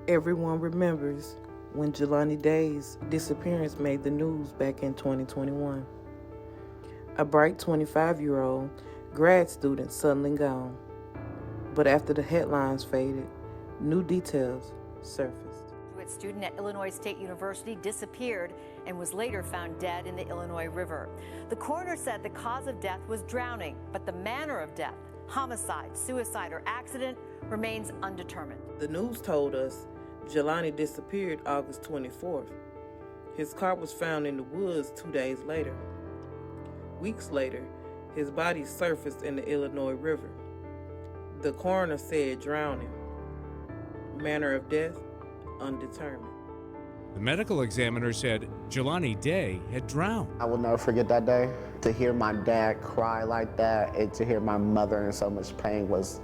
Everyone remembers when Jelaniday's disappearance made the news back in 2021. A bright 25-year-old grad student suddenly gone. But after the headlines faded, new details surfaced. A student at Illinois State University disappeared and was later found dead in the Illinois River. The coroner said the cause of death was drowning, but the manner of death, homicide, suicide, or accident, remains undetermined. The news told us Jelani disappeared August 24th. His car was found in the woods 2 days later. Weeks later, his body surfaced in the Illinois River. The coroner said drowning. Manner of death, undetermined. The medical examiner said Jelaniday had drowned. I will never forget that day. To hear my dad cry like that and to hear my mother in so much pain was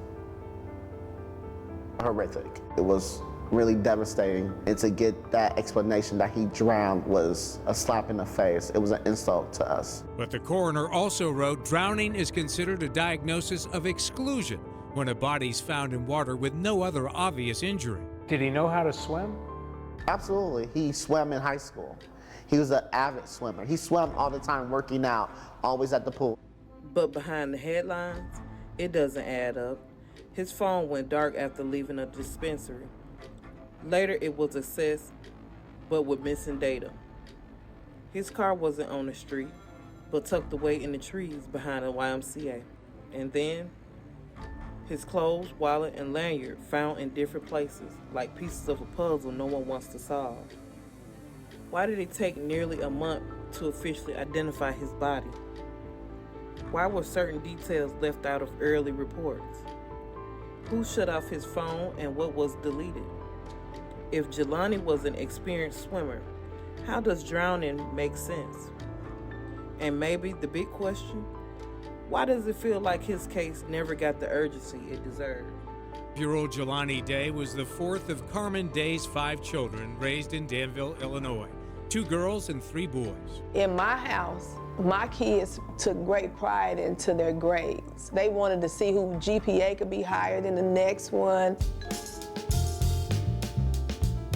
horrific. It was really devastating, and to get that explanation that he drowned was a slap in the face. It was an insult to us. But the coroner also wrote drowning is considered a diagnosis of exclusion when a body's found in water with no other obvious injury. Did he know how to swim? Absolutely. He swam in high school. He was an avid swimmer. He swam all the time, working out, always at the pool. But behind the headlines, it doesn't add up. His phone went dark after leaving a dispensary. Later, it was assessed, but with missing data. His car wasn't on the street, but tucked away in the trees behind a YMCA. And then, his clothes, wallet, and lanyard found in different places, like pieces of a puzzle no one wants to solve. Why did it take nearly a month to officially identify his body? Why were certain details left out of early reports? Who shut off his phone and what was deleted? If Jelani was an experienced swimmer, how does drowning make sense? And maybe the big question, why does it feel like his case never got the urgency it deserved? 5-year-old Jelaniday was the fourth of Carmen Day's 5 children raised in Danville, Illinois. 2 girls and 3 boys. In my house, my kids took great pride into their grades. They wanted to see who GPA could be higher than the next one.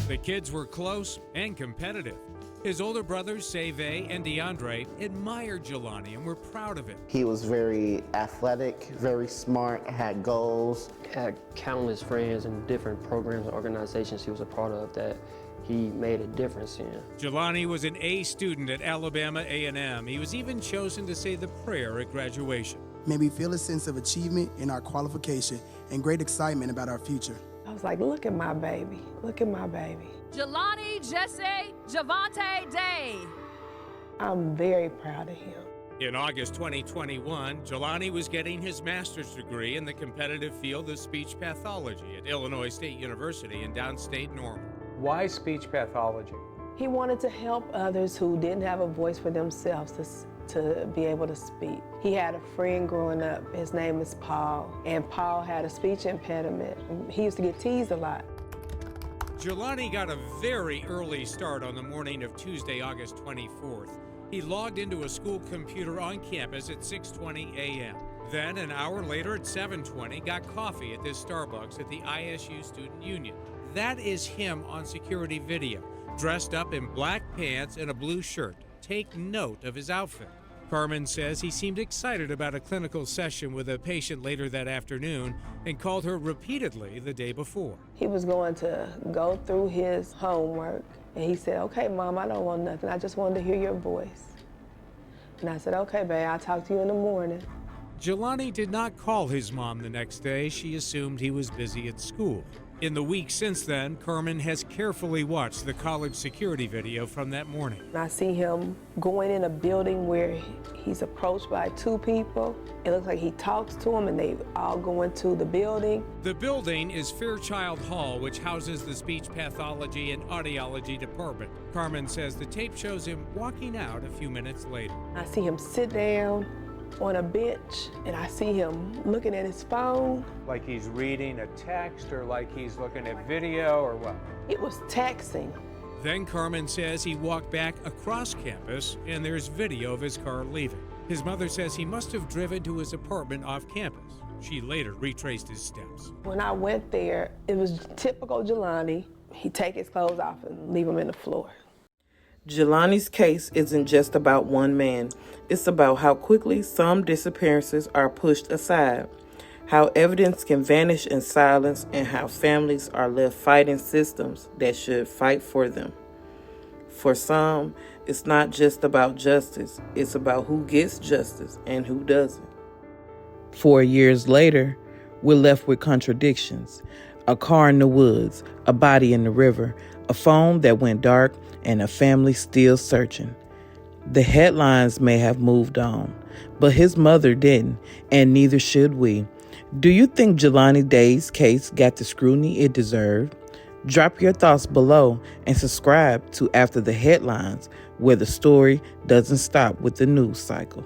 The kids were close and competitive. His older brothers, Save and DeAndre, admired Jelani and were proud of him. He was very athletic, very smart, had goals. Had countless friends in different programs and organizations he was a part of that he made a difference in. Jelani was an A student at Alabama A&M. He was even chosen to say the prayer at graduation. May we feel a sense of achievement in our qualification and great excitement about our future. I was like, look at my baby, look at my baby. Jelani Jesse Javante Day. I'm very proud of him. In August 2021, Jelani was getting his master's degree in the competitive field of speech pathology at Illinois State University in downstate Normal. Why speech pathology? He wanted to help others who didn't have a voice for themselves to be able to speak. He had a friend growing up, his name is Paul, and Paul had a speech impediment. He used to get teased a lot. Jelani got a very early start on the morning of Tuesday, August 24th. He logged into a school computer on campus at 6:20 a.m. Then, an hour later at 7:20, got coffee at this Starbucks at the ISU Student Union. That is him on security video, dressed up in black pants and a blue shirt. Take note of his outfit. Carmen says he seemed excited about a clinical session with a patient later that afternoon and called her repeatedly the day before. He was going to go through his homework, and he said, okay, Mom, I don't want nothing. I just wanted to hear your voice. And I said, okay, babe, I'll talk to you in the morning. Jelani did not call his mom the next day. She assumed he was busy at school. In the week since then, Carmen has carefully watched the college security video from that morning. I see him going in a building where he's approached by 2 people. It looks like he talks to them and they all go into the building. The building is Fairchild Hall, which houses the speech pathology and audiology department. Carmen says the tape shows him walking out a few minutes later. I see him sit down on a bench, and I see him looking at his phone. Like he's reading a text, or like he's looking at video, or what? It was texting. Then Carmen says he walked back across campus, and there's video of his car leaving. His mother says he must have driven to his apartment off campus. She later retraced his steps. When I went there, it was typical Jelani. He'd take his clothes off and leave them in the floor. Jelani's case isn't just about one man. It's about how quickly some disappearances are pushed aside, how evidence can vanish in silence, and how families are left fighting systems that should fight for them. For some, it's not just about justice. It's about who gets justice and who doesn't. 4 years later, we're left with contradictions. A car in the woods, a body in the river, a phone that went dark, and a family still searching. The headlines may have moved on, but his mother didn't, and neither should we. Do you think Jelani Day's case got the scrutiny it deserved? Drop your thoughts below and subscribe to After the Headlines, where the story doesn't stop with the news cycle.